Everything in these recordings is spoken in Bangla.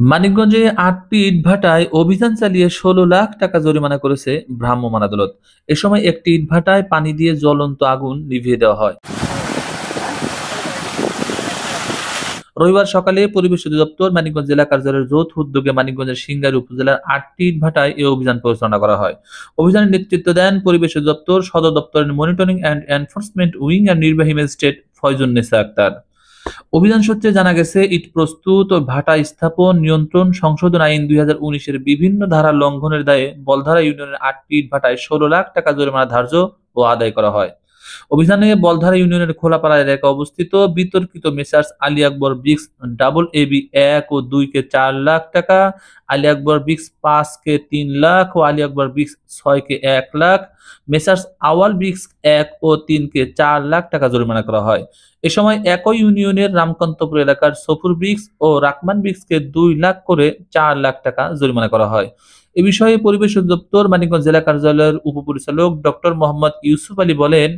মানিকগঞ্জে ৮টি ইটভাটায় অভিযান চালিয়ে ১৬ লাখ টাকা জরিমানা করেছে ভ্রাম্যমাণ আদালত। এ সময় একটি ইটভাটায় পানি দিয়ে জ্বলন্ত আগুন নিভিয়ে দেওয়া হয়। রবিবার সকালে পরিবেশ অধিদপ্তর মানিকগঞ্জ জেলা কার্যালয়ের যৌথ উদ্যোগে মানিকগঞ্জের সিংগাইর উপজেলার ৮টি ইটভাটায় এই অভিযান পরিচালনা করা হয়। অভিযানের নেতৃত্ব দেন পরিবেশ অধিদপ্তর সদর দপ্তরের মনিটরিং অ্যান্ড এনফোর্সমেন্ট উইং এর নির্বাহী ম্যাজিস্ট্রেট ফয়জুন্নেসা আক্তার। অভিযান সূত্রে জানা গেছে, ইট প্রস্তুত ও ভাটা স্থাপন নিয়ন্ত্রণ সংশোধন আইন ২০১৯-এর বিভিন্ন ধারা লঙ্ঘনের দায়ে বলধারা ইউনিয়নের ৮টি ইটভাটায় ১৬ লাখ টাকা জরিমানা ধার্য ও আদায় করা হয়। অভিযানে বলধারা ইউনিয়নের খোলাপাড়া এলাকায় অবস্থিত বিতর্কিত messrs Ali Akbar bricks double AB ১ ও ২ কে ৪ লাখ টাকা, আলী আকবর ব্রিক্স ৫ কে ৩ লাখ ও আলী আকবর ব্রিক্স ৬ কে ১ লাখ, মেসার্স আওয়াল ব্রিক্স ১ ও ৩ কে ৪ লাখ টাকা জরিমানা করা হয়। এ সময় একই ইউনিয়নের রামকান্তপুর এলাকার সফুর ব্রিক্স ও রাকমান ব্রিক্সকে ২ লাখ করে ৪ লাখ টাকা জরিমানা করা হয়। এ বিষয়ে পরিবেশ অধিদপ্তর মানিকগঞ্জ জেলা কার্যালয়ের উপপরিচালক ডক্টর মোহাম্মদ ইউসুফ আলী বলেন,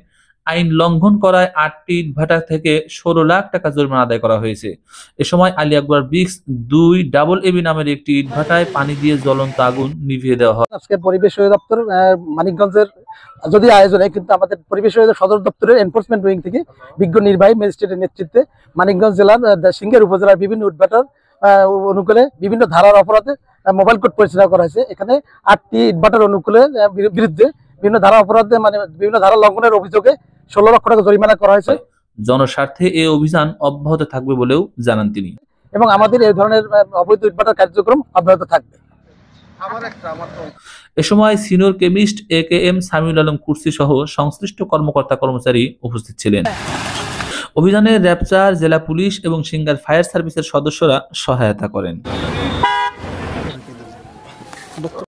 আইন লঙ্ঘন করায় ৮টি ইটভাটা থেকে ১৬ লাখ টাকা জরিমানা আদায় করা হয়েছে। এ সময় Ali Akbar bricks ২ double AB নামের একটি ইটভাটায় পানি দিয়ে জ্বলন্ত আগুন নিভিয়ে দেওয়া হয়। আজকে পরিবেশ অধিদপ্তর মানিকগঞ্জের যদি আয়োজনে কিন্তু আমাদের পরিবেশ অধিদপ্তর সদর দপ্তরের এনফোর্সমেন্ট উইং থেকে বিজ্ঞ নির্বাহী ম্যাজিস্ট্রেটের নেতৃত্বে মানিকগঞ্জ জেলার সিংগাইর উপজেলার বিভিন্ন ইটভাটার অনুকূলে বিভিন্ন ধারার অপরাধে মোবাইল কোর্ট পরিচালনা করা হয়েছে। এখানে ৮টি ইটভাটার অনুকূলে বিরুদ্ধে বিভিন্ন ধারা অপরাধে বিভিন্ন ধারা লঙ্ঘনের অভিযোগে ১৬ লক্ষ টাকা জরিমানা করা হয়েছে। জনস্বার্থে এই অভিযান অব্যাহত থাকবে বলেও জানান তিনি। এবং আমাদের এই ধরনের অবৈধ ইটভাটার কার্যক্রম অব্যাহত থাকবে। এ সময় senior chemist AKM Samiul Alam কুরসি সহ সংশ্লিষ্ট কর্মকর্তা কর্মচারী উপস্থিত ছিলেন। অভিযানে র্যাবচার, জেলা পুলিশ এবং সিংগার ফায়ার সার্ভিসের সদস্যরা সহায়তা করেন।